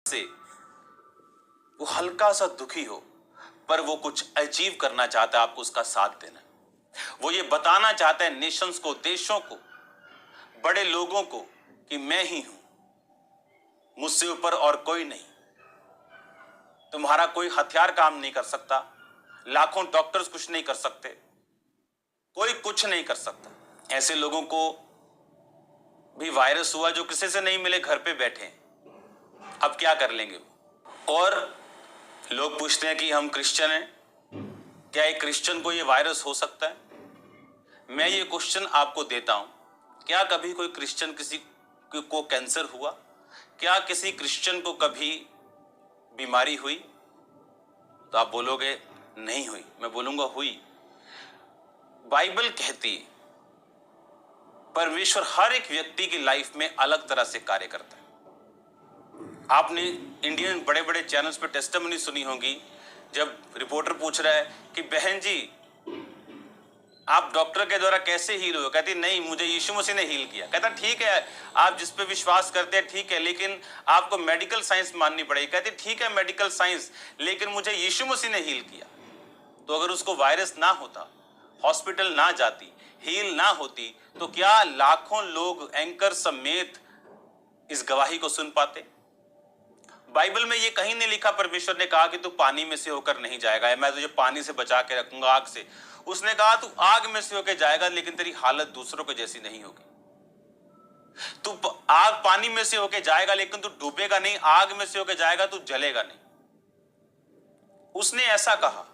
से वो हल्का सा दुखी हो, पर वो कुछ अचीव करना चाहता है, आपको उसका साथ देना। वो ये बताना चाहता है नेशंस को, देशों को, बड़े लोगों को कि मैं ही हूं, मुझसे ऊपर और कोई नहीं। तुम्हारा कोई हथियार काम नहीं कर सकता, लाखों डॉक्टर्स कुछ नहीं कर सकते, कोई कुछ नहीं कर सकता। ऐसे लोगों को भी वायरस हुआ जो किसी से नहीं मिले, घर पे बैठे हैं। अब क्या कर लेंगे वो? और लोग पूछते हैं कि हम क्रिश्चियन हैं, क्या एक क्रिश्चियन को ये वायरस हो सकता है? मैं ये क्वेश्चन आपको देता हूं, क्या कभी कोई क्रिश्चियन किसी को कैंसर हुआ? क्या किसी क्रिश्चियन को कभी बीमारी हुई? तो आप बोलोगे नहीं हुई, मैं बोलूंगा हुई। बाइबल कहती है परमेश्वर हर एक व्यक्ति की लाइफ में अलग तरह से कार्य करता है। आपने इंडियन बड़े बड़े चैनल्स पे टेस्टिमनी सुनी होगी, जब रिपोर्टर पूछ रहा है कि बहन जी आप डॉक्टर के द्वारा कैसे हील हुए? कहती नहीं, मुझे यीशु मसीह ने हील किया। कहता ठीक है, आप जिस पे विश्वास करते हैं ठीक है, लेकिन आपको मेडिकल साइंस माननी पड़ेगी। कहती ठीक है मेडिकल साइंस, लेकिन मुझे यीशु मसीह ने हील किया। तो अगर उसको वायरस ना होता, हॉस्पिटल ना जाती, हील ना होती, तो क्या लाखों लोग एंकर समेत इस गवाही को सुन पाते? बाइबल में ये कहीं नहीं लिखा परमेश्वर ने कहा कि तू पानी में से होकर नहीं जाएगा, मैं तुझे पानी से बचा के रखूंगा, आग से। उसने कहा तू आग में से होकर जाएगा, लेकिन तेरी हालत दूसरों के जैसी नहीं होगी। तू आग पानी में से होकर जाएगा, लेकिन तू डूबेगा नहीं, आग में से होकर जाएगा, तू जलेगा नहीं। उसने ऐसा कहा।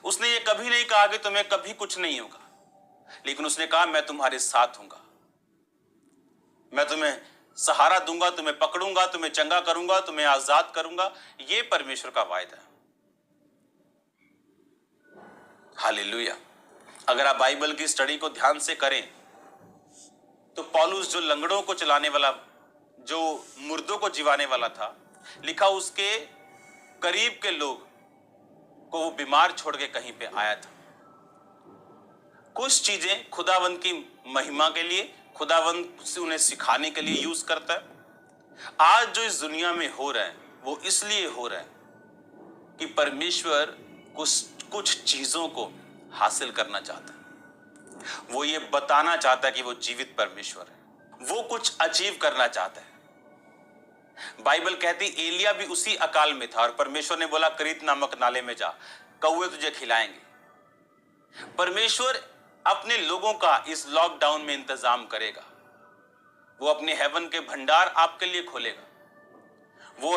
उसने ये कभी नहीं कहा कि तुम्हें कभी कुछ नहीं होगा, लेकिन उसने कहा मैं तुम्हारे साथ हूंगा, मैं तुम्हें सहारा दूंगा, तुम्हें पकड़ूंगा, तुम्हें चंगा करूंगा, तुम्हें आजाद करूंगा। ये परमेश्वर का वायदा है। हालेलुया। अगर आप बाइबल की स्टडी को ध्यान से करें तो पौलुस जो लंगड़ों को चलाने वाला, जो मुर्दों को जिवाने वाला था, लिखा उसके करीब के लोग को वो बीमार छोड़ के कहीं पे आया था। कुछ चीजें खुदावंद की महिमा के लिए, खुदावंद से उन्हें सिखाने के लिए यूज करता है। आज जो इस दुनिया में हो रहा है वो इसलिए हो रहा है कि परमेश्वर कुछ चीजों को हासिल करना चाहता है। वो ये बताना चाहता है कि वो जीवित परमेश्वर है, वो कुछ अचीव करना चाहता है। बाइबल कहती एलिया भी उसी अकाल में था और परमेश्वर ने बोला करीत नामक नाले में जा, कौवे तुझे खिलाएंगे। परमेश्वर अपने लोगों का इस लॉकडाउन में इंतजाम करेगा। वो अपने हेवन के भंडार आपके लिए खोलेगा। वो